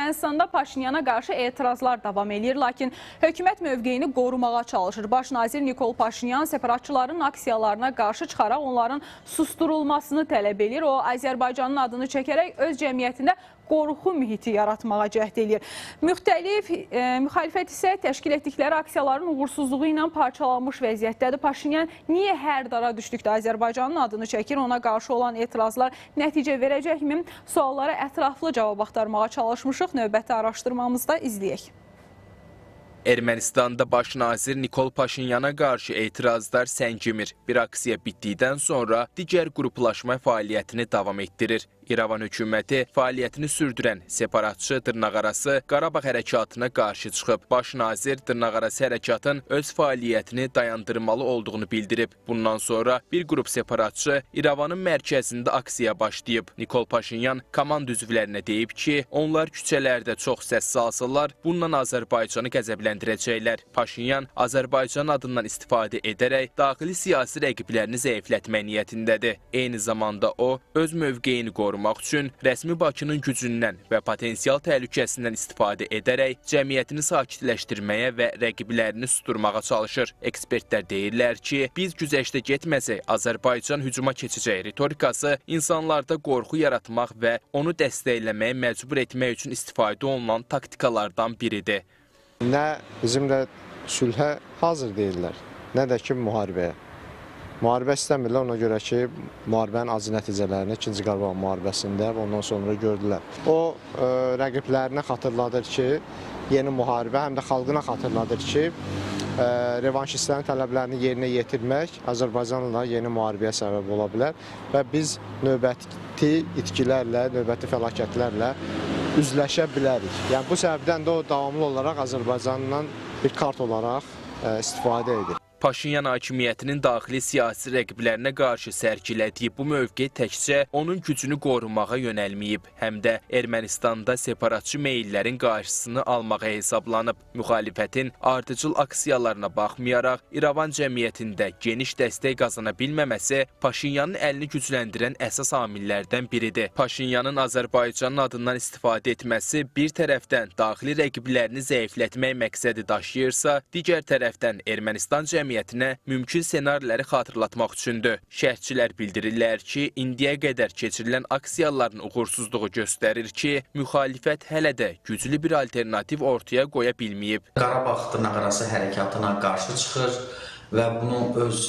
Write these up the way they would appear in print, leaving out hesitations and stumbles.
Ermənistanda Paşinyana qarşı etirazlar davam edir, lakin hökumət mövqeyini qorumağa çalışır. Baş nazir Nikol Paşinyan separatçıların aksiyalarına qarşı çıxaraq onların susturulmasını tələb edir. O, Azərbaycanın adını çəkərək öz cəmiyyətində qorxu mühiti yaratmağa cəhd edir. Müxalifət isə təşkil etdikləri aksiyaların uğursuzluğu ilə parçalanmış vəziyyətdədir. Paşinyan niyə hər dara düşdükdə Azərbaycanın adını çəkir? Ona qarşı olan etirazlar nəticə verəcəkmi? Suallara ətraflı cavab axtarmağa çalışmışıq. Növbəti araşdırmamızda izləyək. Ermənistanda baş nazir Nikol Paşinyana qarşı etirazlar səngimir. Bir aksiya bitdikdən sonra digər qruplaşma fəaliyyətini davam etdirir. İrəvan hökuməti fəaliyyətini sürdürən separatçı dırnaqarası Qarabağ hərəkatına qarşı çıxıb. Baş nazir dırnaqarası hərəkatın öz fəaliyyətini dayandırmalı olduğunu bildirib. Bundan sonra bir qrup separatçı İrəvanın mərkəzində aksiya başlayıb. Nikol Paşinyan komand üzvlərinə deyib ki, onlar küçələrdə çox səs salsalar, bununla Azərbaycanı qəzəbləndirəcəklər. Paşinyan Azərbaycan adından istifadə edərək daxili siyasi rəqiblərini zəiflətmək niyyətindədir. Eyni zamanda o, öz mövqeyini qoruyur üçün rəsmi Bakının gücündən və potensial təhlükəsindən istifadə edərək cəmiyyətini sakitləşdirməyə və rəqiblərini susturmağa çalışır. Ekspertlər deyirlər ki, biz güzəştə getməsək Azərbaycan hücuma keçəcək ritorikası insanlarda qorxu yaratmaq və onu dəstəkləməyə məcbur etmək üçün istifadə olunan taktikalardan biridir. Nə bizimlə sülhə hazır deyirlər, nə də ki müharibəyə. Müharibə istəmirlər, ona görə ki, müharibənin acı nəticələrini 2-ci Qarabağ müharibəsində və ondan sonra gördülər. O, rəqiblərinə xatırladır ki, yeni müharibə, həm də xalqına xatırladır ki, revanşistlərin tələblərini yerinə yetirmək Azərbaycanla yeni müharibəyə səbəb ola bilər və biz növbəti itkilərlə, növbəti fəlakətlərlə üzləşə bilərik. Yəni, bu səbəbdən də o davamlı olaraq Azərbaycandan bir kart olaraq istifadə edir. Paşinyan hakimiyyətinin daxili siyasi rəqiblərinə qarşı sərgilədiyi bu mövqe təkcə onun gücünü qorumağa yönəlməyib, həm də Ermənistanda separatçı meyillərin qarşısını almağa hesablanıb. Müxalifətin ardıcıl aksiyalarına baxmayaraq, İrəvan cəmiyyətində geniş dəstək qazana bilməməsi Paşinyanın əlini gücləndirən əsas amillərdən biridir. Paşinyanın Azərbaycanın adından istifadə etməsi bir tərəfdən daxili rəqiblərini zəiflətmək məqsədi daşıyırsa, digər tərəfdən Ermənistan cəmiyyətinə mümkün senariləri xatırlatmaq üçündür. Şərhçilər bildirirlər ki, indiyə qədər keçirilən aksiyaların uğursuzluğu göstərir ki, müxalifət hələ də güclü bir alternativ ortaya qoya bilməyib. Qarabağ dırnaqarası hərəkatına qarşı çıxır və bunu öz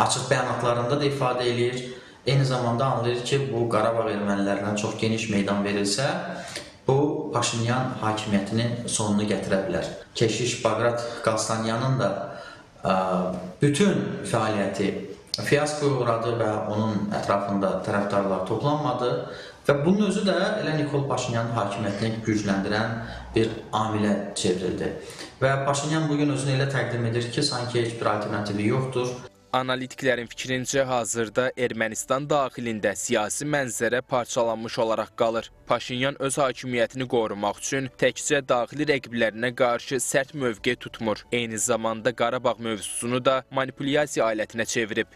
açıq bəyanatlarında da ifadə edir. Eyni zamanda anlayır ki, bu Qarabağ ermənilərinə çox geniş meydan verilsə, bu Paşinyan hakimiyyətinin sonunu gətirə bilər. Keşiş Baqrat Qalstanyanın da bütün fəaliyyəti fiyaskoya uğradı və onun ətrafında tərəfdarlar toplanmadı və bunun özü də elə Nikol Paşinyanın hakimiyyətini gücləndirən bir amilə çevrildi. Və Paşinyan bugün özünü elə təqdim edir ki, sanki heç bir alternativi yoxdur. Analitiklərin fikrincə hazırda Ermənistan daxilində siyasi mənzərə parçalanmış olaraq qalır. Paşinyan öz hakimiyyətini qorumaq üçün təkcə daxili rəqiblərinə qarşı sərt mövqe tutmur. Eyni zamanda Qarabağ mövzusunu da manipulyasiya alətinə çevirib.